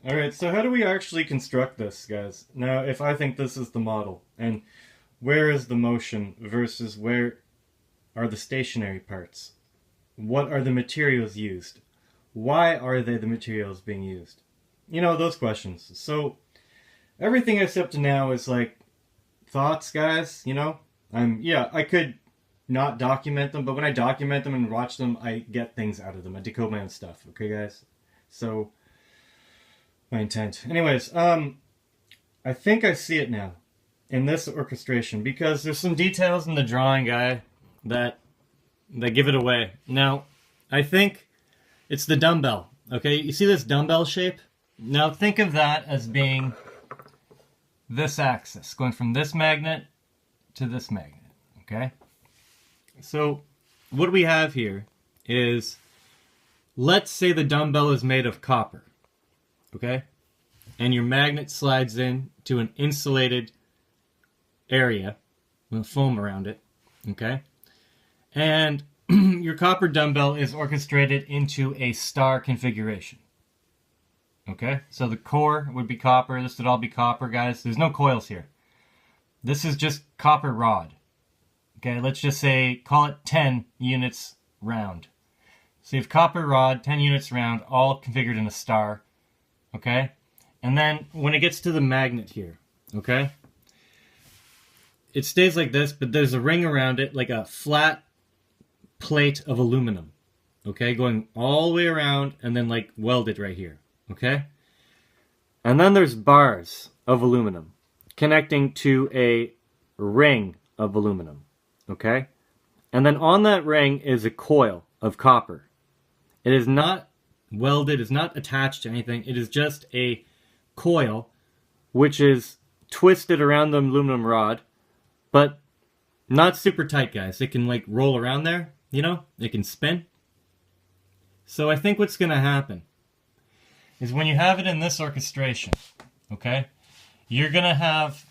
Alright, so how do we actually construct this, guys? Now, if I think this is the model, and where is the motion versus where are the stationary parts? What are the materials used? Why are they the materials being used? You know, those questions. So, everything I've said up to now is like thoughts, guys, you know? I could not document them, but when I document them and watch them, I get things out of them. I decode my own stuff, okay, guys? So, my intent. Anyways, I think I see it now in this orchestration because there's some details in the drawing, guy, that give it away. Now, I think it's the dumbbell. Okay, you see this dumbbell shape? Now think of that as being this axis, going from this magnet to this magnet. Okay, so what we have here is, let's say the dumbbell is made of copper. Okay, and your magnet slides in to an insulated area with foam around it. Okay, and your copper dumbbell is orchestrated into a star configuration. Okay, so the core would be copper. This would all be copper, guys. There's no coils here. This is just copper rod. Okay, let's just say, call it 10 units round. So you have copper rod, 10 units round, all configured in a star. Okay, and then when it gets to the magnet here, okay, it stays like this, but there's a ring around it, like a flat plate of aluminum. Okay, going all the way around and then like welded right here. Okay, and then there's bars of aluminum connecting to a ring of aluminum. Okay, and then on that ring is a coil of copper. It is not welded, it's not attached to anything. It is just a coil which is twisted around the aluminum rod, but not super tight, guys. It can like roll around there, you know, it can spin. So I think what's going to happen is when you have it in this orchestration, okay, you're going to have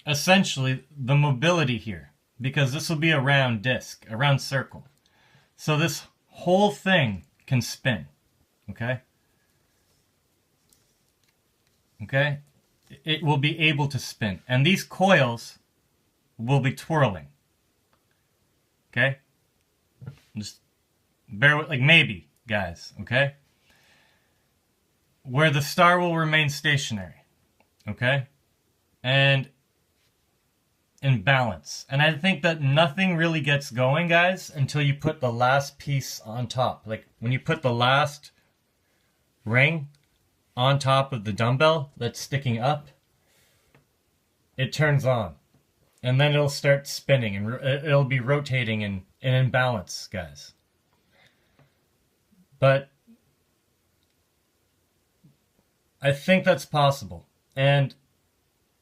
essentially the mobility here, because this will be a round disc, a round circle. So this whole thing can spin, okay? Okay? It will be able to spin. And these coils will be twirling. Okay? Just bear with, like maybe, guys, okay? Where the star will remain stationary, okay? And in balance. And I think that nothing really gets going, guys, until you put the last piece on top. Like when you put the last ring on top of the dumbbell that's sticking up, it turns on. And then it'll start spinning and it'll be rotating and in balance, guys. But I think that's possible. And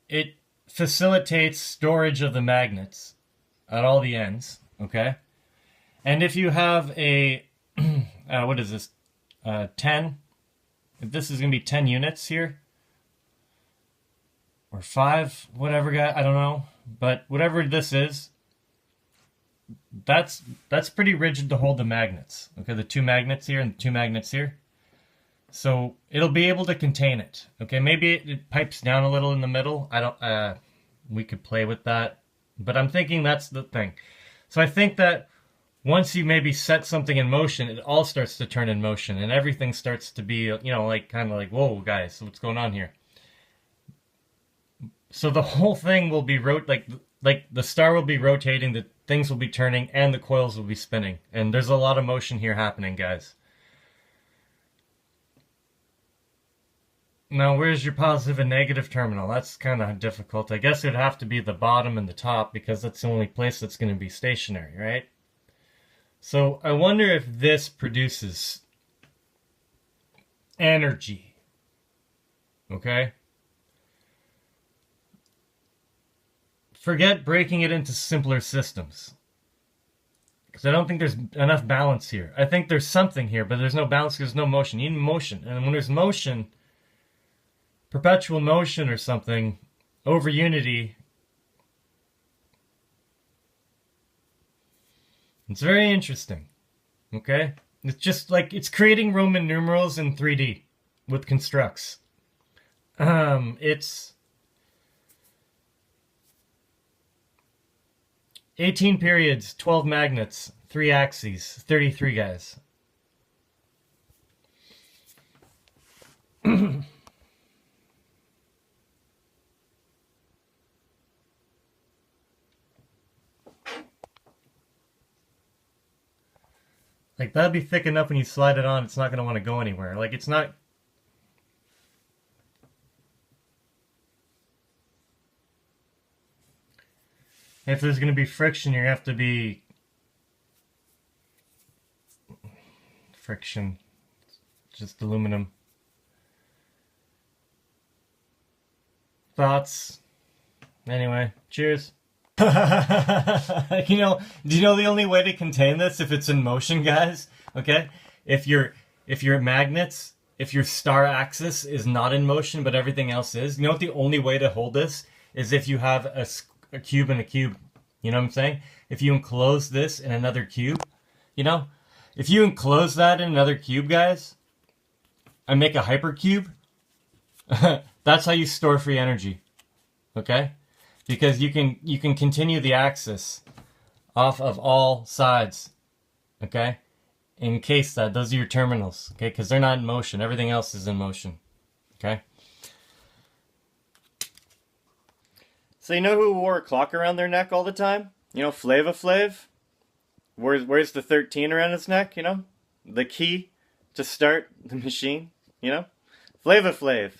it facilitates storage of the magnets at all the ends, okay? And if you have a, what is this, 10, if this is going to be 10 units here, or 5, whatever, guy, I don't know, but whatever this is, that's pretty rigid to hold the magnets, okay? The 2 magnets here and the 2 magnets here. So it'll be able to contain it. Okay, maybe it pipes down a little in the middle. I don't. We could play with that, but I'm thinking that's the thing. So I think that once you maybe set something in motion, it all starts to turn in motion, and everything starts to be, you know, like kind of like, whoa, guys, what's going on here? So the whole thing will be like the star will be rotating, the things will be turning, and the coils will be spinning, and there's a lot of motion here happening, guys. Now, where's your positive and negative terminal? That's kind of difficult. I guess it'd have to be the bottom and the top because that's the only place that's going to be stationary, right? So I wonder if this produces energy. Okay? Forget breaking it into simpler systems, because I don't think there's enough balance here. I think there's something here, but there's no balance, there's no motion. You need motion. And when there's motion, perpetual motion or something over unity, it's very interesting. Okay, it's just like it's creating Roman numerals in 3D. with constructs. It's 18 periods, 12 magnets, 3 axes, 33 guys. Like, that'd be thick enough when you slide it on, it's not going to want to go anywhere. Like, it's not... If there's going to be friction, you have to be... Friction. Just aluminum. Thoughts? Anyway, cheers. Do you know the only way to contain this if it's in motion, guys? Okay? If your magnets, if your star axis is not in motion but everything else is, you know what the only way to hold this is if you have a cube and a cube. You know what I'm saying? If you enclose this in another cube, you know? If you enclose that in another cube, guys, and make a hypercube, that's how you store free energy. Okay? Because you can continue the axis off of all sides. Okay? Encase that. Those are your terminals. Okay? Because they're not in motion. Everything else is in motion. Okay? So you know who wore a clock around their neck all the time? You know, Flava Flav? Where's the 13 around his neck, you know? The key to start the machine, you know? Flava Flav.